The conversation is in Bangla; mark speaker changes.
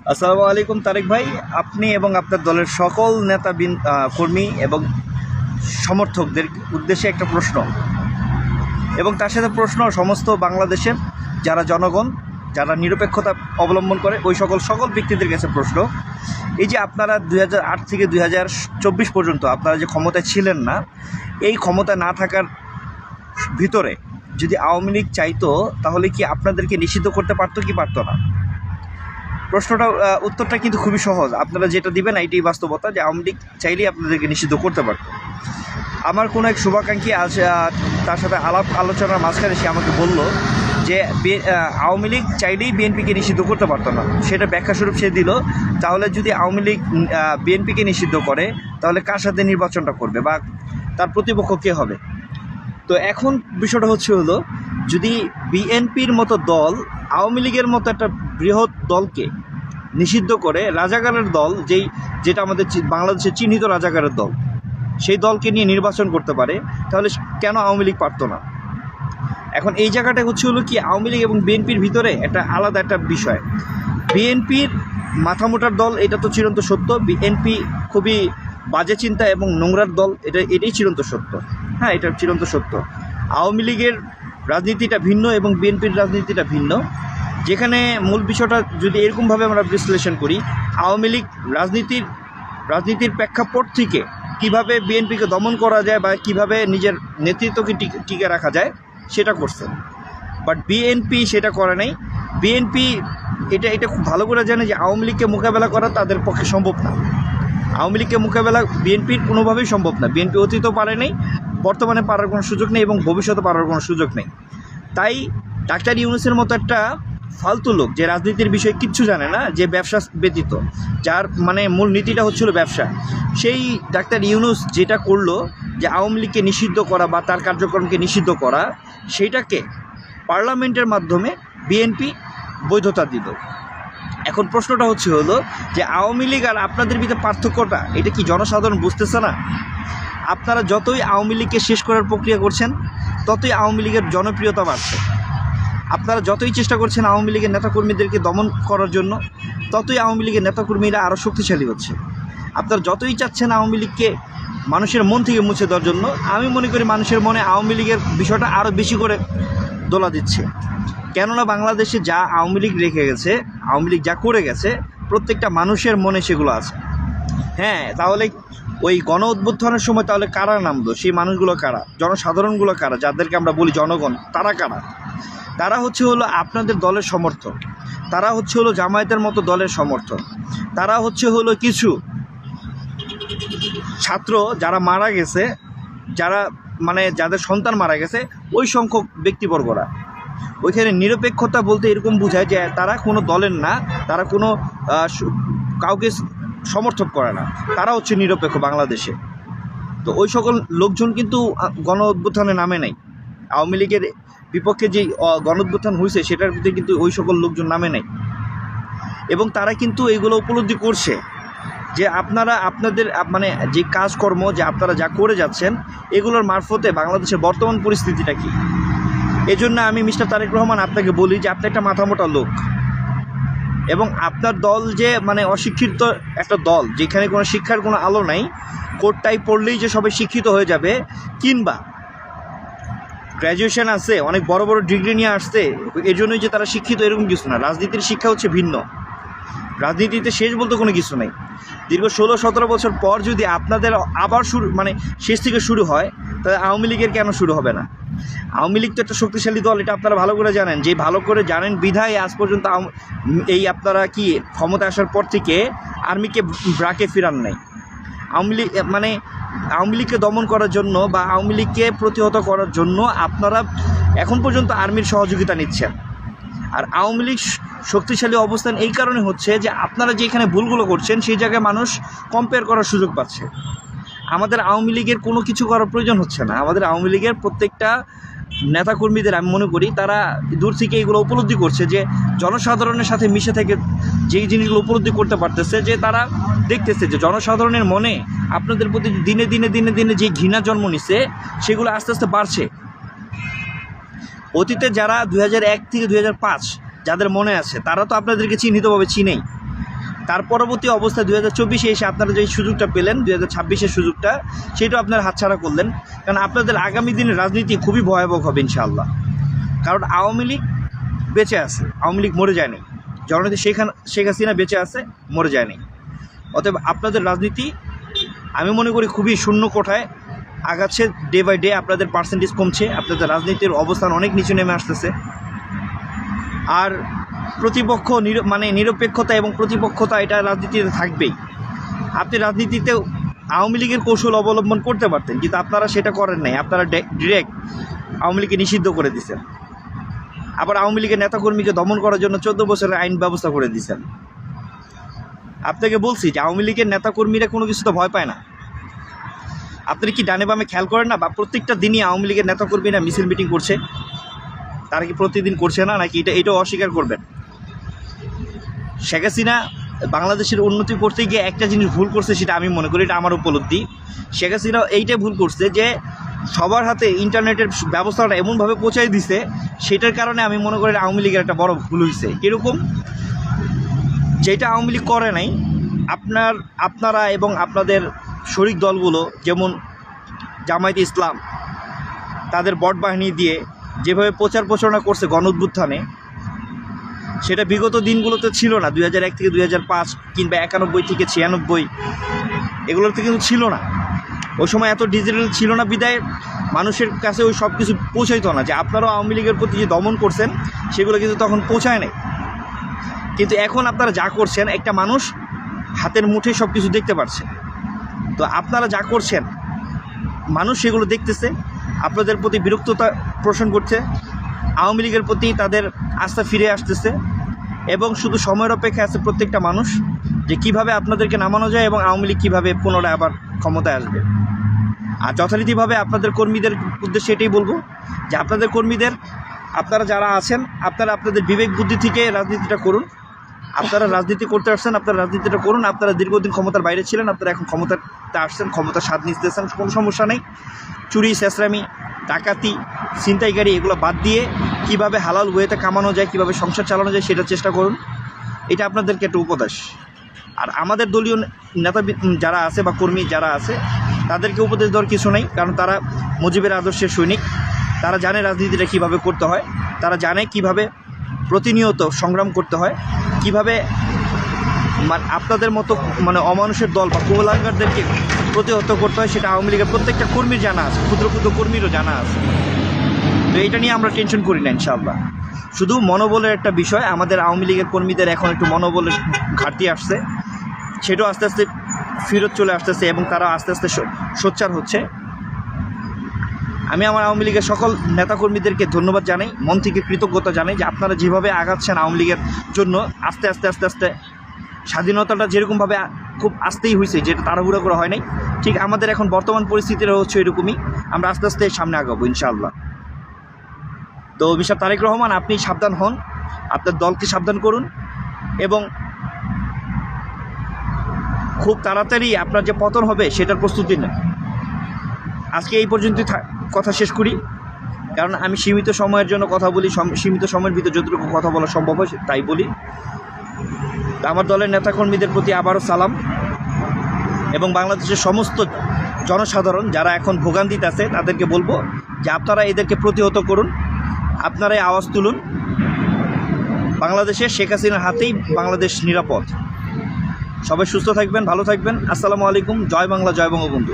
Speaker 1: আসসালামু আলাইকুম তারেক ভাই, আপনি এবং আপনার দলের সকল নেতা কর্মী এবং সমর্থকদের উদ্দেশ্যে একটা প্রশ্ন, এবং তার সাথে প্রশ্ন সমস্ত বাংলাদেশের যারা জনগণ, যারা নিরপেক্ষতা অবলম্বন করে ওই সকল ব্যক্তিদের কাছে প্রশ্ন। এই যে আপনারা 2008 থেকে 2024 পর্যন্ত আপনারা যে ক্ষমতায় ছিলেন না, এই ক্ষমতা না থাকার ভিতরে যদি আওয়ামী লীগ চাইতো তাহলে কি আপনাদেরকে নিষিদ্ধ করতে পারতো কি পারতো না? প্রশ্নটা উত্তরটা কিন্তু খুবই সহজ। আপনারা যেটা দিবেন এইটাই বাস্তবতা, যে আওয়ামী লীগ চাইলেই আপনাদেরকে নিষিদ্ধ করতে পারত। আমার কোনো এক শুভাকাঙ্ক্ষী আজ তার সাথে আলাপ আলোচনার মাঝখানে সে আমাকে বলল যে আওয়ামী লীগ চাইলেই বিএনপিকে নিষিদ্ধ করতে পারতো না। সেটা ব্যাখ্যাস্বরূপ সে দিল, তাহলে যদি আওয়ামী লীগ বিএনপিকে নিষিদ্ধ করে তাহলে কার সাথে নির্বাচনটা করবে বা তার প্রতিপক্ষ কে হবে? তো এখন বিষয়টা হলো, যদি বিএনপির মতো দল আওয়ামী লীগের মতো একটা বৃহৎ দলকে নিষিদ্ধ করে, রাজাকারের দল যেটা আমাদের বাংলাদেশের চিহ্নিত রাজাকারের দল, সেই দলকে নিয়ে নির্বাচন করতে পারে, তাহলে কেন আওয়ামী লীগ পারতো না? এখন এই জায়গাটা হলো কি, আওয়ামী লীগ এবং বিএনপির ভিতরে একটা আলাদা একটা বিষয়। বিএনপির মাথামোটার দল, এটা তো চিরন্ত সত্য। বিএনপি খুবই বাজে চিন্তা এবং নোংরার দল, এটাই চিরন্ত সত্য। হ্যাঁ, এটা চিরন্ত সত্য। আওয়ামী লীগের রাজনীতিটা ভিন্ন এবং বিএনপির রাজনীতিটা ভিন্ন। যেখানে মূল বিষয়টা যদি এরকমভাবে আমরা বিশ্লেষণ করি, আওয়ামী লীগ রাজনীতির প্রেক্ষাপট থেকে কিভাবে বিএনপিকে দমন করা যায় বা কিভাবে নিজের নেতৃত্বকে টিকে রাখা যায় সেটা করছে। বাট বিএনপি সেটা করে নাই। বিএনপি এটা খুব ভালো করে জানে যে আওয়ামী লীগকে মোকাবেলা করা তাদের পক্ষে সম্ভব না। আওয়ামী লীগকে মোকাবেলা বিএনপির কোনোভাবেই সম্ভব না। বিএনপি অতীতও পারে নাই, বর্তমানে পারার কোনো সুযোগ নেই এবং ভবিষ্যতে পারার কোনো সুযোগ নেই। তাই ডাক্তার ইউনূসের মতো একটা ফালতু লোক, যে রাজনীতির বিষয়ে কিচ্ছু জানে না, যে ব্যবসা ব্যতীত, যার মানে মূল নীতিটা হচ্ছিল ব্যবসা, সেই ডাক্তার ইউনূস যেটা করলো, যে আওয়ামী লীগকে নিষিদ্ধ করা বা তার কার্যক্রমকে নিষিদ্ধ করা, সেইটাকে পার্লামেন্টের মাধ্যমে বিএনপি বৈধতা দিল। এখন প্রশ্নটা হলো যে আওয়ামী লীগ আর আপনাদের ভিতরে পার্থক্যটা এটা কি জনসাধারণ বুঝতেছে না? আপনারা যতই আওয়ামী লীগকে শেষ করার প্রক্রিয়া করছেন, ততই আওয়ামী লীগের জনপ্রিয়তা বাড়ছে। আপনারা যতই চেষ্টা করছেন আওয়ামী লীগের নেতাকর্মীদেরকে দমন করার জন্য, ততই আওয়ামী লীগের নেতাকর্মীরা আরও শক্তিশালী হচ্ছে। আপনারা যতই চাচ্ছেন আওয়ামী লীগকে মানুষের মন থেকে মুছে দেওয়ার জন্য, আমি মনে করি মানুষের মনে আওয়ামী লীগের বিষয়টা আরও বেশি করে দোলা দিচ্ছে। কেননা বাংলাদেশে যা আওয়ামী লীগ রেখে গেছে, আওয়ামী লীগ যা করে গেছে, প্রত্যেকটা মানুষের মনে সেগুলো আছে। হ্যাঁ, তাহলে ওই গণ অভ্যুত্থানের সময় তাহলে কারা নামলো? সেই মানুষগুলো কারা? জনসাধারণগুলো কারা, যাদেরকে আমরা বলি জনগণ? তারা কারা? তারা হলো আপনাদের দলের সমর্থক, তারা হলো জামায়াতের মতো দলের সমর্থক, তারা হলো কিছু ছাত্র যারা মারা গেছে, যারা মানে যাদের সন্তান মারা গেছে, ওই সংখ্যক ব্যক্তিবর্গরা। ওইখানে নিরপেক্ষতা বলতে এরকম বোঝায় যে তারা কোনো দলের না, তারা কোনো কাউকে সমর্থন করে না, তারা হচ্ছে নিরপেক্ষ বাংলাদেশে। তো ওই সকল লোকজন কিন্তু গণ অভ্যুত্থানে নামে নাই। আওয়ামী লীগের বিপক্ষে যে গণ অভ্যুত্থান হয়েছে সেটার ভিতরে কিন্তু ওই সকল লোকজন নামে নাই, এবং তারা কিন্তু এইগুলো উপলব্ধি করছে যে আপনারা আপনাদের মানে যে কাজকর্ম যে আপনারা যা করে যাচ্ছেন, এগুলোর মারফতে বাংলাদেশের বর্তমান পরিস্থিতিটা কী। এজন্য আমি মিস্টার তারেক রহমান আপনাকে বলি যে আপনি একটা মাথামোটা লোক, এবং আপনার দল যে মানে অশিক্ষিত একটা দল, যেখানে কোনো শিক্ষার কোনো আলো নাই, কোর্টটাই পড়লেই যে সবাই শিক্ষিত হয়ে যাবে, কিংবা গ্র্যাজুয়েশন আছে, অনেক বড় বড় ডিগ্রি নিয়ে আসছে, এই জন্যই যে তারা শিক্ষিত, এরকম কিছু না। রাজনীতির শিক্ষা হচ্ছে ভিন্ন। রাজনীতিতে শেষ বলতে কোনো কিছু নেই। দীর্ঘ 16-17 বছর পর যদি আপনাদের আবার মানে শেষ থেকে শুরু হয়, তাহলে আওয়ামী লীগের কেন শুরু হবে না? আওয়ামী লীগ তো একটা শক্তিশালী দল, এটা আপনারা ভালো করে জানেন। যে ভালো করে জানেন বিধায় আজ পর্যন্ত এই আপনারা কি ক্ষমতা আসার পর থেকে আর্মিকে ব্রাকে ফিরান নাই। আওয়ামী লীগকে দমন করার জন্য বা আওয়ামী লীগকে প্রতিহত করার জন্য আপনারা এখন পর্যন্ত আর্মির সহযোগিতা নিচ্ছেন। আর আওয়ামী লীগ শক্তিশালী অবস্থান এই কারণে হচ্ছে যে আপনারা যেখানে ভুলগুলো করছেন সেই জায়গায় মানুষ কম্পেয়ার করার সুযোগ পাচ্ছে। আমাদের আওয়ামী লীগের কোনো কিছু করার প্রয়োজন হচ্ছে না। আমাদের আওয়ামী লীগের প্রত্যেকটা নেতাকর্মীদের আমি মনে করি তারা দূর থেকে এগুলো উপলব্ধি করছে, যে জনসাধারণের সাথে মিশে থেকে যেই জিনিসগুলো উপলব্ধি করতে পারতেছে, যে তারা দেখতেছে যে জনসাধারণের মনে আপনাদের প্রতি দিনে দিনে দিনে দিনে যে ঘৃণা জন্ম নিচ্ছে, সেগুলো আস্তে আস্তে বাড়ছে। অতীতে যারা 2001 থেকে 2005 যাদের মনে আছে, তারা তো আপনাদেরকে চিহ্নিতভাবে চিনেই। তার পরবর্তী অবস্থায় 2024-এ এসে আপনারা যে সুযোগটা পেলেন, 2026-এর সুযোগটা, সেটাও আপনারা হাতছাড়া করলেন। কারণ আপনাদের আগামী দিনের রাজনীতি খুবই ভয়াবহ হবে ইনশাআল্লাহ। কারণ আওয়ামী লীগ বেঁচে আছে, আওয়ামী লীগ মরে যায়নি। জননেত্রী শেখ হাসিনা বেঁচে আছে, মরে যায়নি। অতএব আপনাদের রাজনীতি আমি মনে করি খুবই শূন্য কোঠায় আগাচ্ছে। ডে বাই ডে আপনাদের পার্সেন্টেজ কমছে, আপনাদের রাজনীতির অবস্থান অনেক নিচু নেমে আসতেছে। আর প্রতিপক্ষ নিরপেক্ষতা এবং প্রতিপক্ষতা এটা রাজনীতিতে থাকবেই। আপনি রাজনীতিতেও আওয়ামী লীগের কৌশল অবলম্বন করতে পারতেন, কিন্তু আপনারা সেটা করেন নাই। আপনারা ডিরেক্ট আওয়ামী লীগকে নিষিদ্ধ করে দিয়েছেন। আবার আওয়ামী লীগের নেতাকর্মীকে দমন করার জন্য 14 বছরের আইন ব্যবস্থা করে দিয়েছেন। আপনাকে বলছি যে আওয়ামী লীগের নেতাকর্মীরা কোনো কিছু তো ভয় পায় না। আপনি কি ডানে বামে খেয়াল করেন না? বা প্রত্যেকটা দিনই আওয়ামী লীগের নেতাকর্মীরা মিছিল মিটিং করছে, তারা কি প্রতিদিন করছে না? নাকি এটাও অস্বীকার করবেন? শেখ হাসিনা বাংলাদেশের উন্নতি করতে গিয়ে একটা জিনিস ভুল করছে, সেটা আমি মনে করি, এটা আমার উপলব্ধি। শেখ হাসিনা এইটাই ভুল করছে যে সবার হাতে ইন্টারনেটের ব্যবস্থাটা এমনভাবে পৌঁছাই দিছে, সেটার কারণে আমি মনে করি আওয়ামী লীগের একটা বড় ভুল হয়েছে। কীরকম? যেটা আওয়ামী লীগ করে নাই, আপনারা এবং আপনাদের শরিক দলগুলো, যেমন জামায়াতে ইসলাম, তাদের বট বাহিনী দিয়ে যেভাবে প্রচার প্রচারণা করছে গণ অভ্যুত্থানে, সেটা বিগত দিনগুলোতে ছিল না। 2001 থেকে 2005 কিংবা 91 থেকে 96 এগুলোতে কিন্তু ছিল না। ওই সময় এত ডিজিটাল ছিল না বিদায় মানুষের কাছে ওই সব কিছু পৌঁছাইতো না। যে আপনারাও আওয়ামী লীগের প্রতি যে দমন করছেন সেগুলো কিন্তু তখন পৌঁছায় নাই। কিন্তু এখন আপনারা যা করছেন, একটা মানুষ হাতের মুঠে সব কিছু দেখতে পাচ্ছে। তো আপনারা যা করছেন মানুষ সেগুলো দেখতেছে, আপনাদের প্রতি বিরক্ততা পোষণ করছে, আওয়ামী লীগের প্রতি তাদের আস্থা ফিরে আসতেছে, এবং শুধু সময়ের অপেক্ষা আছে প্রত্যেকটা মানুষ যে কিভাবে আপনাদেরকে নামানো যায় এবং আওয়ামী লীগ কীভাবে পুনরায় আবার ক্ষমতায় আসবে। আর যথারীতিভাবে আপনাদের কর্মীদের উদ্দেশ্যে এটাই বলবো যে আপনাদের কর্মীদের, আপনারা যারা আছেন, আপনারা আপনাদের বিবেক বুদ্ধি থেকে রাজনীতিটা করুন। আপনারা রাজনীতি করতে আসছেন, আপনারা রাজনীতিটা করুন। আপনারা দীর্ঘদিন ক্ষমতার বাইরে ছিলেন, আপনারা এখন ক্ষমতাতে আসছেন, ক্ষমতার স্বাদ নিতেছেন, কোনো সমস্যা নেই। চুরি, ছেঁচড়ামি, ডাকাতি, ছিনতাইকারী এগুলো বাদ দিয়ে কীভাবে হালাল ওয়েতে কামানো যায়, কীভাবে সংসার চালানো যায় সেটা চেষ্টা করুন। এটা আপনাদেরকে একটা উপদেশ। আর আমাদের দলীয় নেতা যারা আছে বা কর্মী যারা আছে, তাদেরকে উপদেশ দেওয়ার কিছু নেই, কারণ তারা মুজিবের আদর্শের সৈনিক। তারা জানে রাজনীতিটা কীভাবে করতে হয়, তারা জানে কীভাবে প্রতিনিয়ত সংগ্রাম করতে হয়, কীভাবে আপনাদের মতো অমানুষের দল বা কুলাঙ্গারদেরকে প্রতিহত করতে হয়, সেটা আওয়ামী লীগের প্রত্যেকটা কর্মীর জানা আছে, ক্ষুদ্র ক্ষুদ্র কর্মীরও জানা আছে। তো এইটা নিয়ে আমরা টেনশন করি না ইনশাআল্লাহ। শুধু মনোবলের একটা বিষয়, আমাদের আওয়ামী লীগের কর্মীদের এখন একটু মনোবলের ঘাটতি আসছে, সেটাও আস্তে আস্তে ফেরত চলে আসতেছে এবং তারা আস্তে আস্তে সোচ্চার হচ্ছে। আমি আমার আওয়ামী লীগের সকল নেতাকর্মীদেরকে ধন্যবাদ জানাই, মন থেকে কৃতজ্ঞতা জানাই যে আপনারা যেভাবে আগাচ্ছেন আওয়ামী লীগের জন্য। আস্তে আস্তে আস্তে আস্তে স্বাধীনতাটা যেরকমভাবে খুব আস্তেই হয়েছে, যেটা তাড়াহুড়ো করা হয় নাই, ঠিক আমাদের এখন বর্তমান পরিস্থিতিটা হচ্ছে এরকমই। আমরা আস্তে আস্তে সামনে আগাবো ইনশাআল্লাহ। তো মিস্টার তারেক রহমান, আপনি সাবধান হন, আপনার দলকে সাবধান করুন, এবং খুব তাড়াতাড়ি আপনার যে পতন হবে সেটার প্রস্তুতি নেন। আজকে এই পর্যন্তই কথা শেষ করি, কারণ আমি সীমিত সময়ের জন্য কথা বলি, সীমিত সময়ের ভিতরে যতটুকু কথা বলা সম্ভব হয় তাই বলি। আমার দলের নেতাকর্মীদের প্রতি আবারও সালাম, এবং বাংলাদেশের সমস্ত জনসাধারণ যারা এখন ভোগান্তিতে আছে তাদেরকে বলবো যে আপনারা এদেরকে প্রতিহত করুন, আপনারাই আওয়াজ তুলুন। বাংলাদেশে শেখ হাসিনার হাতেই বাংলাদেশ নিরাপদ। সবাই সুস্থ থাকবেন, ভালো থাকবেন। আসসালামু আলাইকুম। জয় বাংলা, জয় বঙ্গবন্ধু।